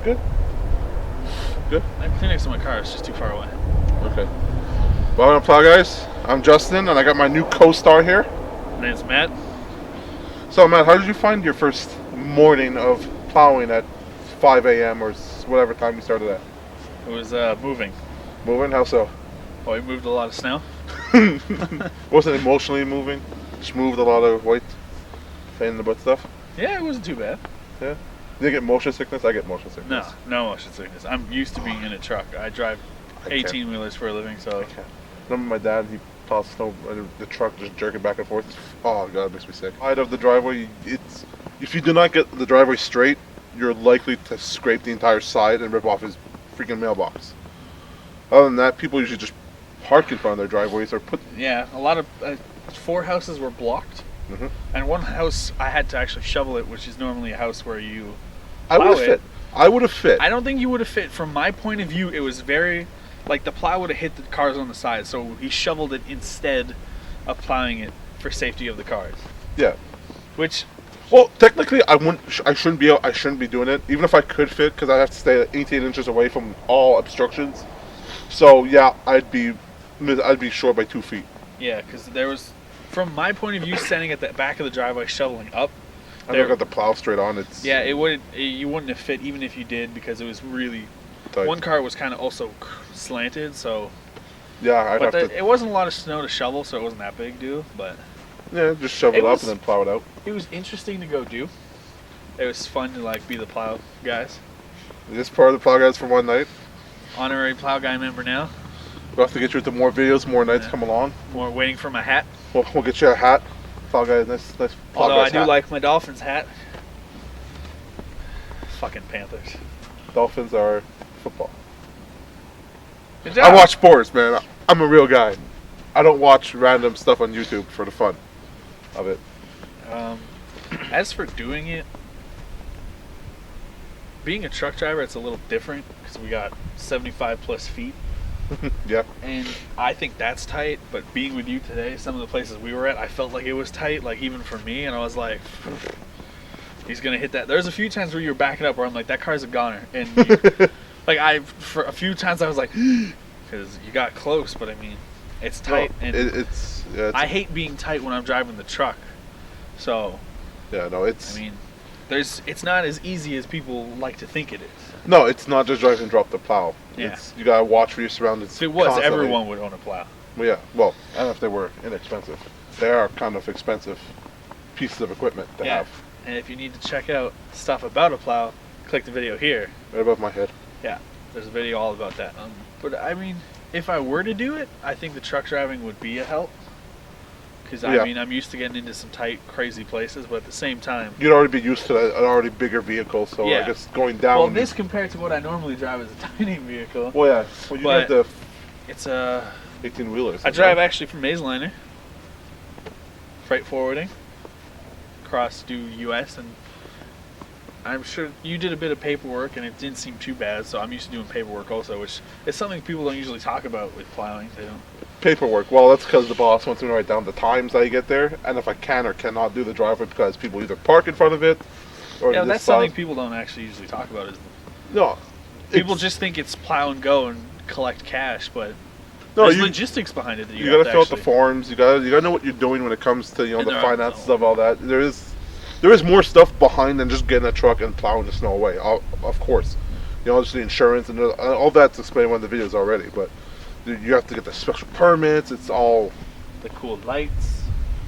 Good. Good. I'm next to my car. It's just too far away. Okay. Welcome to Plow Guys. I'm Justin, and I got my new co-star here. My name's Matt. So, Matt, how did you find your first morning of plowing at 5 a.m. or whatever time you started at? It was moving. Moving? How so? Oh, we moved a lot of snow. Wasn't emotionally moving? Just moved a lot of weight? Pain in the butt stuff? Yeah, it wasn't too bad. Yeah? Did you get motion sickness? I get motion sickness. No motion sickness. I'm used to being in a truck. I drive 18-wheelers for a living, so... I can't. Remember my dad, he plows snow, the truck just jerking back and forth. Oh, God, it makes me sick. Side of the driveway, if you do not get the driveway straight, you're likely to scrape the entire side and rip off his freaking mailbox. Other than that, people usually just park in front of their driveways or put... Yeah, a lot of... 4 houses were blocked. Mm-hmm. And one house, I had to actually shovel it, which is normally a house where you I would have fit. I would have fit. I don't think you would have fit. From my point of view, it was very... Like, the plow would have hit the cars on the side, so he shoveled it instead of plowing it for safety of the cars. Yeah. Which... Well, technically, I shouldn't be doing it, even if I could fit, because I have to stay 18 inches away from all obstructions. So yeah, I'd be short by 2 feet. Yeah, because there was, from my point of view, standing at the back of the driveway shoveling up. I never got the plow straight on. Yeah, you wouldn't have fit even if you did, because it was really tight. One car was kind of also slanted, so. Yeah, it wasn't a lot of snow to shovel, so it wasn't that big deal, but. Yeah, just shove it up and then plow it out. It was interesting to go do. It was fun to be the Plow Guys. Is this part of the Plow Guys for one night? Honorary Plow Guy member now. We'll have to get you into more videos, more nights come along. More waiting for my hat. We'll get you a hat. Plow Guys, nice Plow Although Guys I do hat. like my Dolphins hat. Fucking Panthers. Dolphins are football. Good job. I watch sports, man. I'm a real guy. I don't watch random stuff on YouTube for the fun of it. As for doing it, being a truck driver, it's a little different because we got 75 plus feet. Yeah. And I think that's tight, but being with you today, some of the places we were at, I felt like it was tight, like even for me, and I was like, he's gonna hit that. There's a few times where you were backing up where I'm like, that car's a goner. And for a few times I was like, because you got close, but I mean, it's tight. No, and I it's hate being tight when I'm driving the truck. So, yeah, no, it's. I mean, it's not as easy as people like to think it is. No, it's not just drive and drop the plow. Yeah. You gotta watch for your surroundings. If it was, constantly. everyone would own a plow. Well, yeah. Well, I don't know if they were inexpensive. They are kind of expensive pieces of equipment to have. And if you need to check out stuff about a plow, click the video here. Right above my head. Yeah, there's a video all about that. But I mean, if I were to do it, I think the truck driving would be a help. Because I mean, I'm used to getting into some tight, crazy places, but at the same time, You'd already be used to an already bigger vehicle, so I guess going down. Well, this compared to what I normally drive is a tiny vehicle. Well, yeah. Well, you have the it's a 18-wheelers. I drive actually from Mazeliner, freight forwarding, across to U.S. and I'm sure you did a bit of paperwork and it didn't seem too bad. So I'm used to doing paperwork also, which is something people don't usually talk about with plowing. They don't. Paperwork. Well, that's because the boss wants me to write down the times I get there, and if I can or cannot do the driveway because people either park in front of it, or yeah, that's something people don't actually usually talk about. Is no, people just think it's plow and go and collect cash, but no, there's logistics behind it. That you gotta fill out the forms. You gotta know what you're doing when it comes to the finances of all that. There is more stuff behind than just getting a truck and plowing the snow away. Of course, just the insurance and all that's explained in one of the videos already, but. You have to get the special permits. It's all the cool lights.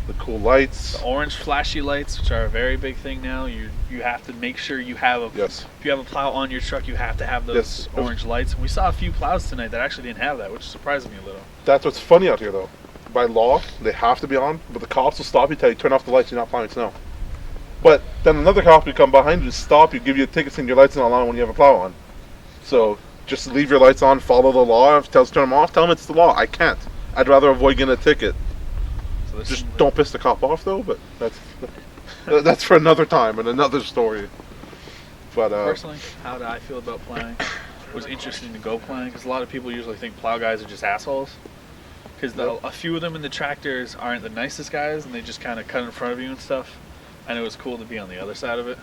The orange flashy lights, which are a very big thing now. You have to make sure you have if you have a plow on your truck, you have to have those orange lights. We saw a few plows tonight that actually didn't have that, which surprised me a little. That's what's funny out here, though. By law, they have to be on, but the cops will stop you, tell you turn off the lights. You're not plowing snow. But then another cop will come behind you, stop you, give you a ticket saying your lights are not on when you have a plow on. So. Just leave your lights on, follow the law. If it tells you to turn them off, tell them it's the law. I can't. I'd rather avoid getting a ticket. So just don't piss the cop off, though, but that's for another time and another story. But personally, how do I feel about plowing? It was interesting to go plowing because a lot of people usually think plow guys are just assholes. Because a few of them in the tractors aren't the nicest guys, and they just kind of cut in front of you and stuff. And it was cool to be on the other side of it.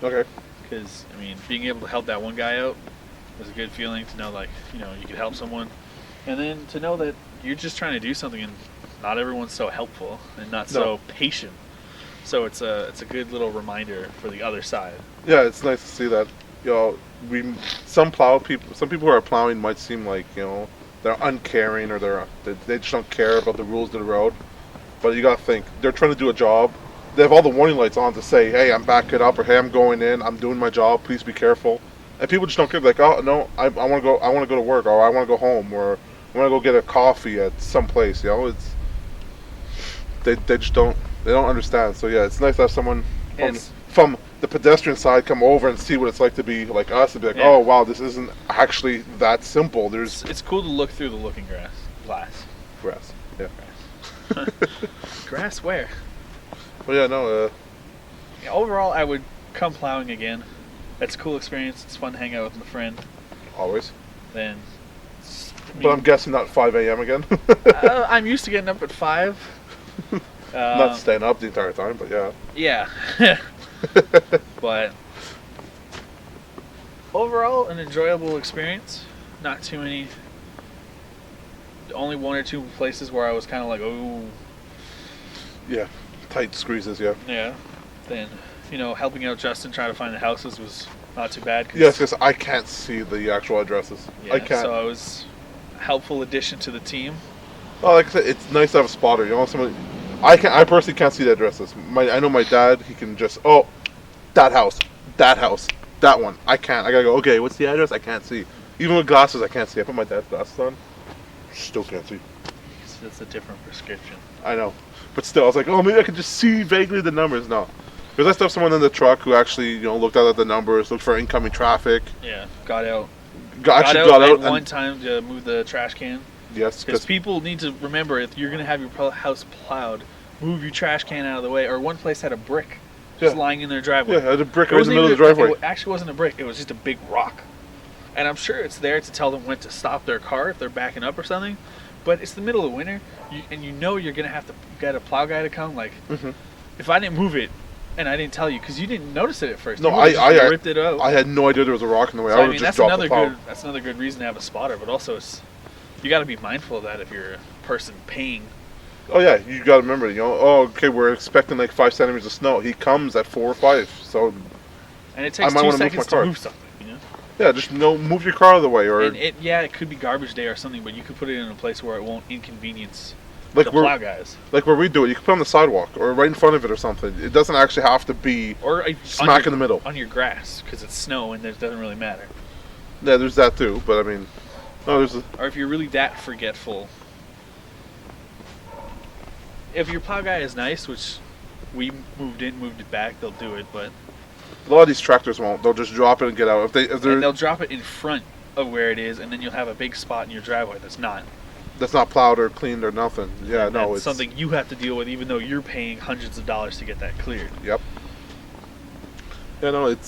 Okay. because I mean, being able to help that one guy out was a good feeling to know, like, you know, you could help someone, and then to know that you're just trying to do something and not everyone's so helpful and not so patient. So it's a good little reminder for the other side. Yeah, it's nice to see that. You know, some people who are plowing might seem like, you know, they're uncaring or they just don't care about the rules of the road. But you gotta think, they're trying to do a job. They have all the warning lights on to say, hey, I'm backing up, or hey, I'm going in, I'm doing my job, please be careful. And people just don't care. Like, oh no, I want to go to work, or I want to go home, or I want to go get a coffee at some place. You know, they just don't understand. So yeah, it's nice to have someone from the pedestrian side come over and see what it's like to be like us and be like, oh wow, this isn't actually that simple. It's cool to look through the looking glass. Grass. Yeah. Grass where? Well, yeah, no. Overall, I would come plowing again. It's a cool experience. It's fun to hang out with my friend. Always. Then. But I'm guessing not 5 a.m. again. I'm used to getting up at 5. Not staying up the entire time, but yeah. Yeah. But overall, an enjoyable experience. Not too many. Only 1 or 2 places where I was kind of like, oh. Yeah, tight squeezes, yeah. Yeah. Then, you know, helping out Justin trying to find the houses was not too bad. Yes, because I can't see the actual addresses. Yeah, I can't. So it was a helpful addition to the team. Well, like I said, it's nice to have a spotter. You know, somebody. I personally can't see the addresses. I know my dad. He can just that house, that one. I can't. I gotta go. Okay, what's the address? I can't see. Even with glasses, I can't see. I put my dad's glasses on. Still can't see. That's a different prescription. I know, but still, I was like, oh, maybe I could just see vaguely the numbers. No, because I still have someone in the truck who actually, you know, looked out at the numbers, looked for incoming traffic. Yeah, got out. Got out one time to move the trash can. Yes, because people need to remember, if you're gonna have your house plowed, move your trash can out of the way. Or one place had a brick just lying in their driveway. Yeah, had a brick right in the middle of the driveway. It actually wasn't a brick; it was just a big rock. And I'm sure it's there to tell them when to stop their car if they're backing up or something. But it's the middle of winter, and you know you're going to have to get a plow guy to come. Like, if I didn't move it, and I didn't tell you, because you didn't notice it at first. No, I ripped it out. I had no idea there was a rock in the way. So, I would just drop the plow. That's another good reason to have a spotter, but also you got to be mindful of that if you're a person paying. Oh yeah, you got to remember, you know, okay, we're expecting like 5 centimeters of snow. He comes at 4 or 5, so. And it takes 2 seconds to move something. Yeah, just move your car out of the way, or and it could be garbage day or something, but you could put it in a place where it won't inconvenience the plow guys. Like where we do it, you can put it on the sidewalk or right in front of it or something. It doesn't actually have to be smack in the middle on your grass because it's snow and it doesn't really matter. Yeah, there's that too, but I mean, no, or if you're really that forgetful. If your plow guy is nice, which we moved it back, they'll do it, but. A lot of these tractors won't. They'll just drop it and get out. And they'll drop it in front of where it is, and then you'll have a big spot in your driveway that's not plowed or cleaned or nothing. Yeah, and no, it's something you have to deal with, even though you're paying hundreds of dollars to get that cleared. Yep. Yeah, no, it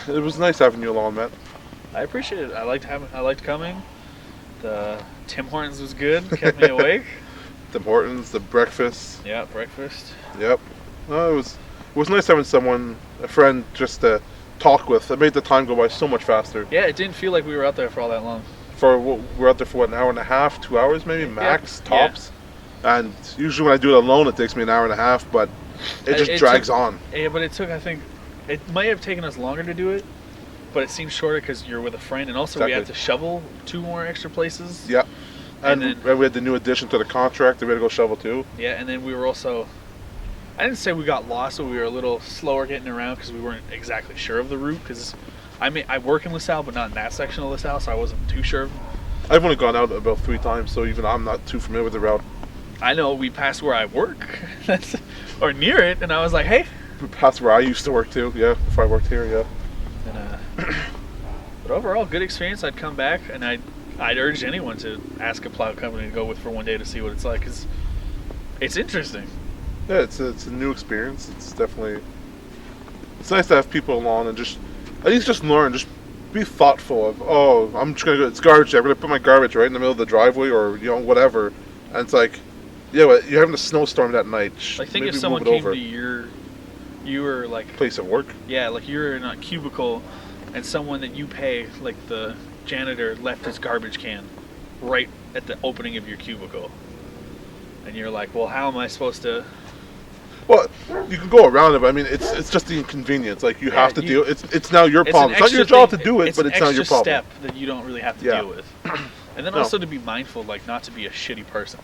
was nice having you along, Matt. I appreciate it. I liked coming. The Tim Hortons was good. Kept me awake. Tim Hortons, the breakfast. Yeah, breakfast. Yep. No, it was nice having a friend, just to talk with. It made the time go by so much faster. Yeah, it didn't feel like we were out there for all that long. We're out there for an hour and a half, 2 hours maybe, max, tops. Yeah. And usually when I do it alone, it takes me an hour and a half, but it just drags on. Yeah, but I think, it might have taken us longer to do it, but it seems shorter because you're with a friend, and also we had to shovel 2 more extra places. Yep. And then we had the new addition to the contract that we had to go shovel too. Yeah, and then we were also... I didn't say we got lost, but we were a little slower getting around because we weren't exactly sure of the route. Because I work in LaSalle, but not in that section of LaSalle, so I wasn't too sure. I've only gone out about 3 times, so even I'm not too familiar with the route. I know we passed where I work, or near it, and I was like, hey. We passed where I used to work too, yeah, before I worked here, yeah. And, but overall, good experience. I'd come back, and I'd urge anyone to ask a plow company to go with for one day to see what it's like, because it's interesting. Yeah, it's a new experience. It's nice to have people along and just at least just learn, just be thoughtful of, I'm just gonna go, it's garbage day, I'm gonna put my garbage right in the middle of the driveway, or whatever. And it's like, yeah, but you're having a snowstorm that night. I think if someone came to you were like, Place of work. yeah, like you're in a cubicle, and someone that you pay, like the janitor, left his garbage can right at the opening of your cubicle, and you're like, well, how am I supposed to? Well, you can go around it, but I mean, it's just the inconvenience. Like you have to deal. It's now your problem. It's not your job to do it, but it's now your problem. Step that you don't really have to deal with, and then also to be mindful, like not to be a shitty person.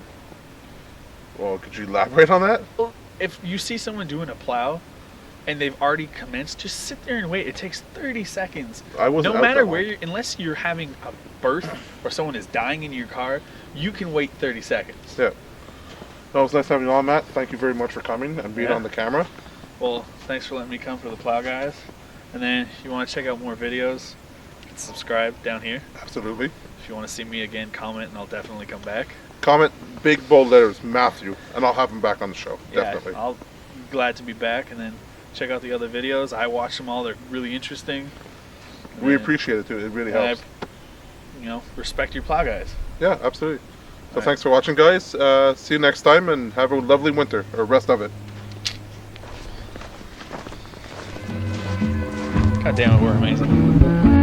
Well, could you elaborate on that? Well, if you see someone doing a plow, and they've already commenced, just sit there and wait. It takes 30 seconds. I wasn't. No matter where unless you're having a birth or someone is dying in your car, you can wait 30 seconds. Yeah. No, it was nice having you on, Matt. Thank you very much for coming and being on the camera. Well, thanks for letting me come for the Plow Guys. And then if you want to check out more videos, subscribe down here. Absolutely. If you want to see me again, comment, and I'll definitely come back. Comment big bold letters, Mathew, and I'll have him back on the show. Yeah, Definitely. I'll be glad to be back. And then check out the other videos. I watch them all. They're really interesting. We appreciate it too. It really helps. Respect your Plow Guys. Yeah, absolutely. So thanks for watching, guys. See you next time, and have a lovely winter, or rest of it. God damn it, we're amazing.